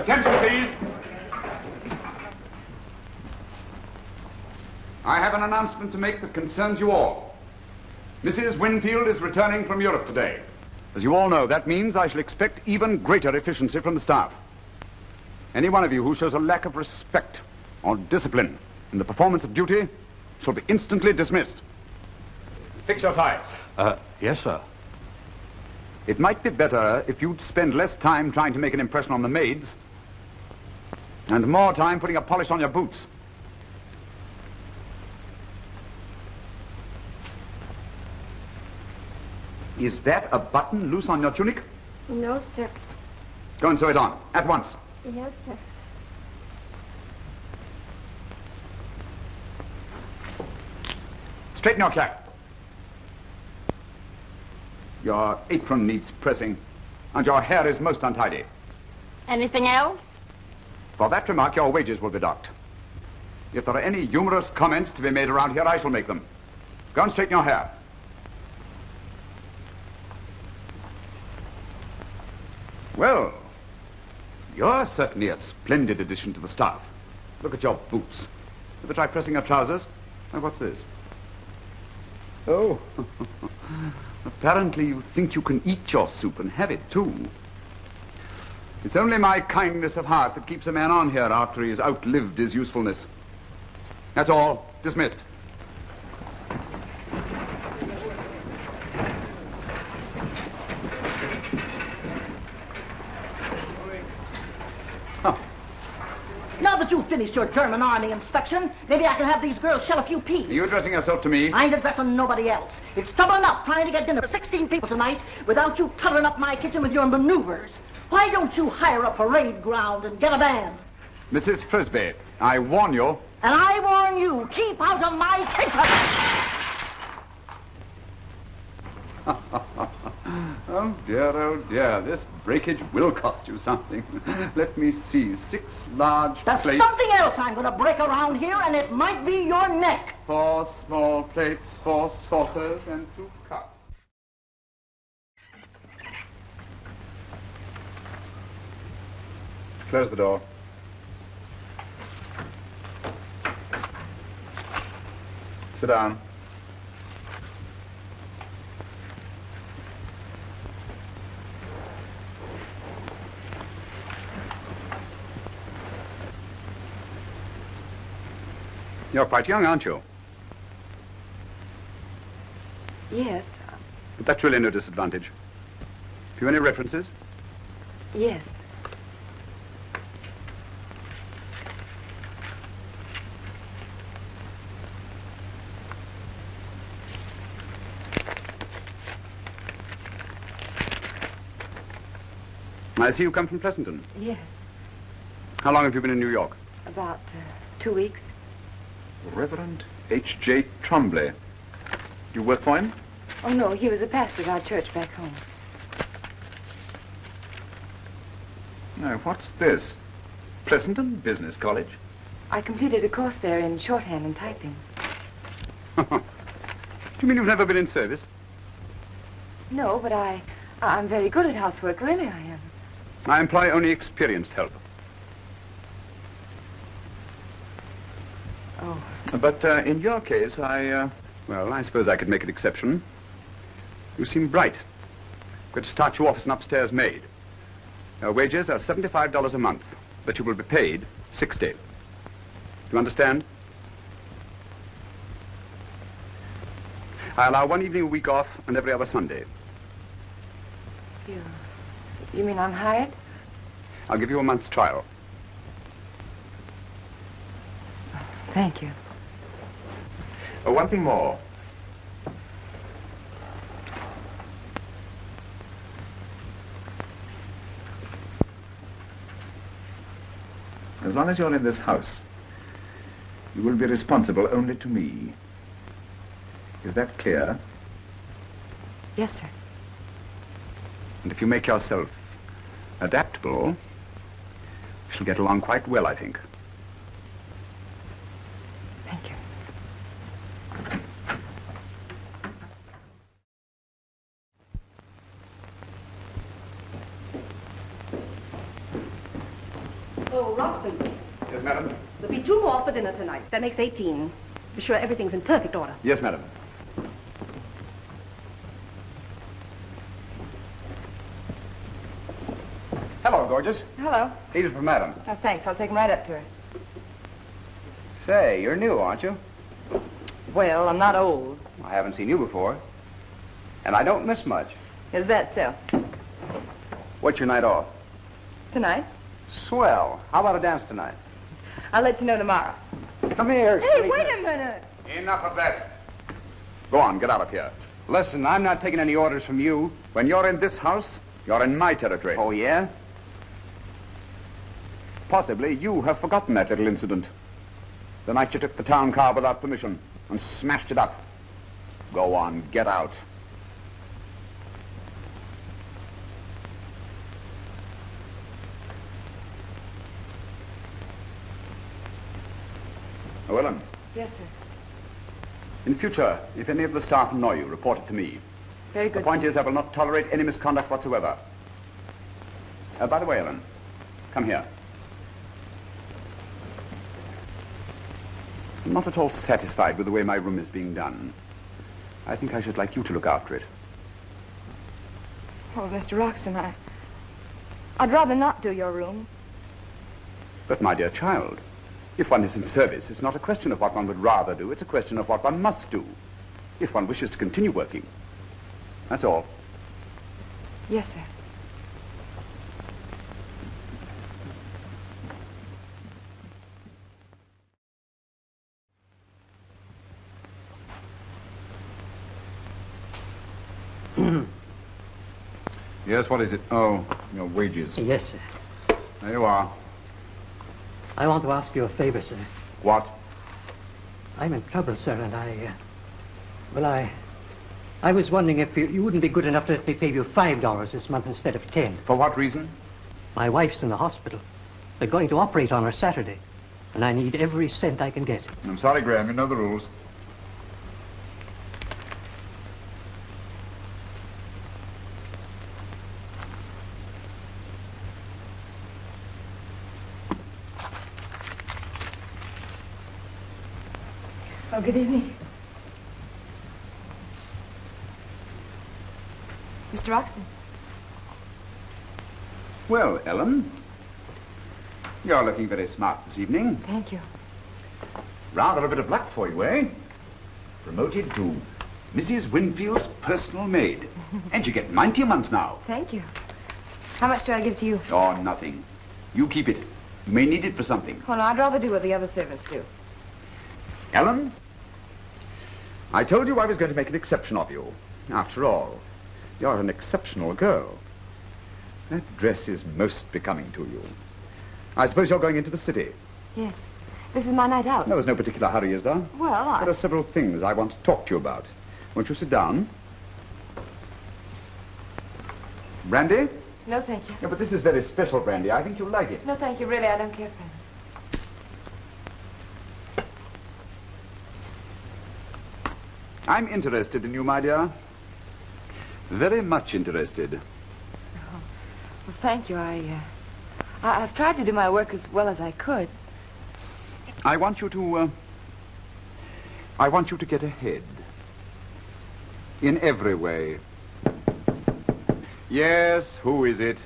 Attention, please. I have an announcement to make that concerns you all. Mrs. Winfield is returning from Europe today. As you all know, that means I shall expect even greater efficiency from the staff. Any one of you who shows a lack of respect or discipline in the performance of duty shall be instantly dismissed. Fix your tie. Yes, sir. It might be better if you'd spend less time trying to make an impression on the maids and more time putting a polish on your boots. Is that a button loose on your tunic? No, sir. Go and sew it on, at once. Yes, sir. Straighten your cap. Your apron needs pressing, and your hair is most untidy. Anything else? For that remark, your wages will be docked. If there are any humorous comments to be made around here, I shall make them. Go and straighten your hair. Well, you're certainly a splendid addition to the staff. Look at your boots. Ever try pressing your trousers? Now, what's this? Oh, apparently you think you can eat your soup and have it, too. It's only my kindness of heart that keeps a man on here after he's outlived his usefulness. That's all. Dismissed. Now that you've finished your German army inspection, maybe I can have these girls shell a few peas. Are you addressing yourself to me? I ain't addressing nobody else. It's trouble enough trying to get dinner for 16 people tonight without you cluttering up my kitchen with your maneuvers. Why don't you hire a parade ground and get a band? Mrs. Frisbee, I warn you. And I warn you, keep out of my kitchen! Oh dear, this breakage will cost you something. Let me see, 6 large There's plates. something else I'm going to break around here, and it might be your neck. 4 small plates, 4 saucers, and 2 cups. Close the door. Sit down. You're quite young, aren't you? Yes. But that's really no disadvantage. Have you any references? Yes. I see you come from Pleasanton. Yes. How long have you been in New York? About 2 weeks. Reverend H.J. Trombley. You work for him? Oh, no, he was a pastor at our church back home. No, what's this? Pleasanton Business College? I completed a course there in shorthand and typing. Do you mean you've never been in service? No, but I'm very good at housework, really I am. I employ only experienced help. Oh. But in your case, well, I suppose I could make an exception. You seem bright. Could start you off as an upstairs maid. Your wages are $75 a month, but you will be paid $60. Do you understand? I allow 1 evening a week off and every other Sunday. You mean I'm hired? I'll give you a month's trial. Thank you. Oh, one thing more. As long as you're in this house, you will be responsible only to me. Is that clear? Yes, sir. And if you make yourself adaptable, we shall get along quite well, I think. Thank you. Wroxton, Yes, madam. there'll be 2 more for dinner tonight. That makes 18. Be sure everything's in perfect order. Yes, madam. Hello, gorgeous. Hello. These are for madam. Oh, thanks. I'll take them right up to her. Say, you're new, aren't you? Well, I'm not old. I haven't seen you before. And I don't miss much. Is that so? What's your night off? Tonight? Swell. How about a dance tonight? I'll let you know tomorrow. Come here, Hey, sweetness. wait a minute. Enough of that. Go on, get out of here. Listen, I'm not taking any orders from you. When you're in this house, you're in my territory. Oh, yeah? Possibly you have forgotten that little incident. The night you took the town car without permission and smashed it up. Go on, get out. Oh, Ellen. Yes, sir. In future, if any of the staff annoy you, report it to me. Very good, The point sir. is, I will not tolerate any misconduct whatsoever. By the way, Ellen, come here. I'm not at all satisfied with the way my room is being done. I think I should like you to look after it. Oh, Mr. Wroxton, I'd rather not do your room. But, my dear child, if one is in service, it's not a question of what one would rather do. It's a question of what one must do, if one wishes to continue working. That's all. Yes, sir. Yes, what is it? Oh, your wages. Yes, sir. There you are. I want to ask you a favor, sir. What? I'm in trouble, sir, and I was wondering if you wouldn't be good enough to let me pay you $5 this month instead of 10. For what reason? My wife's in the hospital. They're going to operate on her Saturday, and I need every cent I can get. I'm sorry, Graham. You know the rules. Oh, good evening. Mr. Wroxton. Well, Ellen, you're looking very smart this evening. Thank you. Rather a bit of luck for you, eh? Promoted to Mrs. Winfield's personal maid. And you get 90 a month now. Thank you. How much do I give to you? Oh, nothing. You keep it. You may need it for something. Oh, no, I'd rather do what the other servants do. Ellen, I told you I was going to make an exception of you. After all, you're an exceptional girl. That dress is most becoming to you. I suppose you're going into the city. Yes. This is my night out. No, there's no particular hurry, is there? Well, There are several things I want to talk to you about. Won't you sit down? Brandy? No, thank you. No, but this is very special brandy. I think you'll like it. No, thank you. Really, I don't care for it. I'm interested in you, my dear. Very much interested. Well, thank you. I've tried to do my work as well as I could. I want you to get ahead. In every way. Yes, who is it?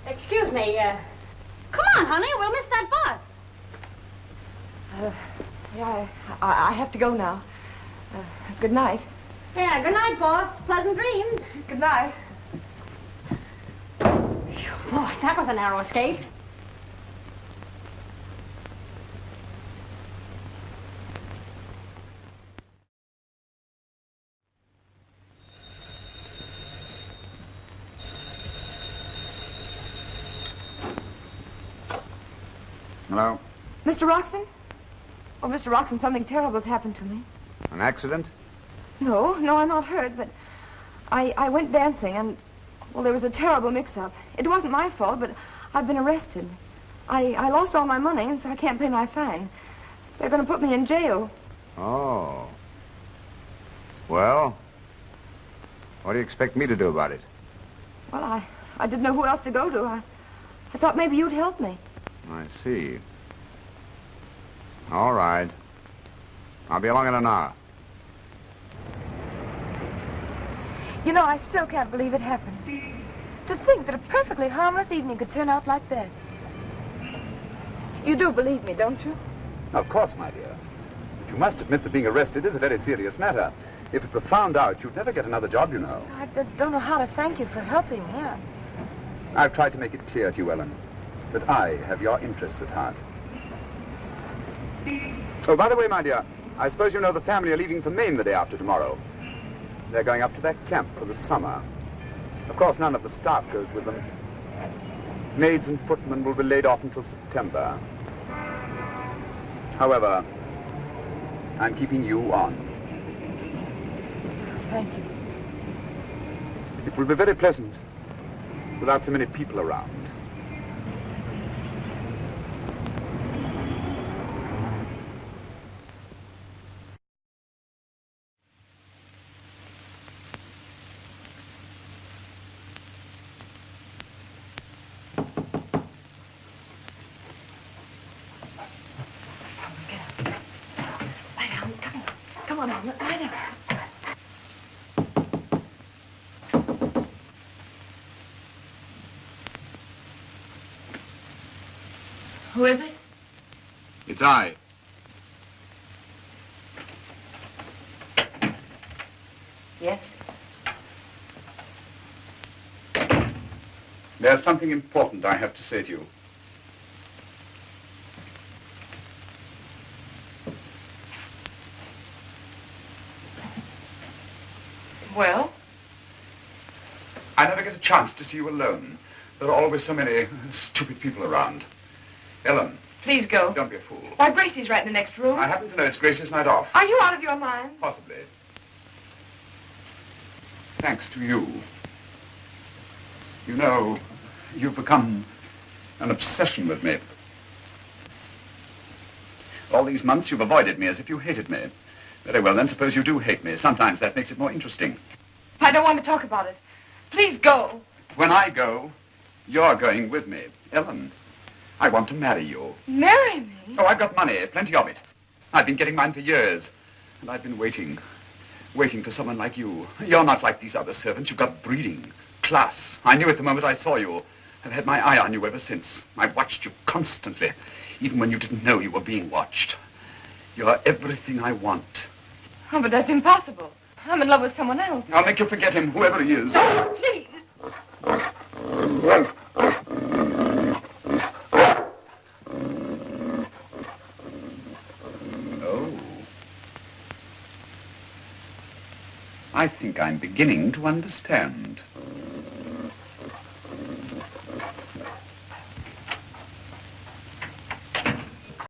Excuse me, come on, honey, we'll miss that bus. Yeah, I have to go now. Good night. Yeah, good night, boss. Pleasant dreams. Good night. Boy, that was a narrow escape. Hello? Mr. Wroxton? Oh, Mr. Wroxton, something terrible has happened to me. An accident? No, I'm not hurt, but I went dancing and, well, there was a terrible mix-up. It wasn't my fault, but I've been arrested. I lost all my money, and so I can't pay my fine. They're going to put me in jail. Oh. Well, what do you expect me to do about it? Well, I didn't know who else to go to. I thought maybe you'd help me. I see. All right. I'll be along in an hour. You know, I still can't believe it happened. To think that a perfectly harmless evening could turn out like that. You do believe me, don't you? Of course, my dear. But you must admit that being arrested is a very serious matter. If it were found out, you'd never get another job, you know. I don't know how to thank you for helping me. I've tried to make it clear to you, Ellen, that I have your interests at heart. Oh, by the way, my dear, I suppose you know the family are leaving for Maine the day after tomorrow. They're going up to their camp for the summer. Of course, none of the staff goes with them. Maids and footmen will be laid off until September. However, I'm keeping you on. Thank you. It will be very pleasant without so many people around. Come on, Alma, lie down. Who is it? It's I. Yes. There's something important I have to say to you. Well? I never get a chance to see you alone. There are always so many stupid people around. Ellen. Please go. Don't be a fool. Why, Gracie's right in the next room. I happen to know it's Grace's night off. Are you out of your mind? Possibly. Thanks to you. You know, you've become an obsession with me. All these months you've avoided me as if you hated me. Very well, then suppose you do hate me. Sometimes that makes it more interesting. I don't want to talk about it. Please go. When I go, you're going with me. Ellen, I want to marry you. Marry me? Oh, I've got money, plenty of it. I've been getting mine for years. And I've been waiting for someone like you. You're not like these other servants. You've got breeding, class. I knew it the moment I saw you. I've had my eye on you ever since. I've watched you constantly, even when you didn't know you were being watched. You're everything I want. Oh, but that's impossible. I'm in love with someone else. I'll make you forget him, whoever he is. Oh, please. Oh. I think I'm beginning to understand.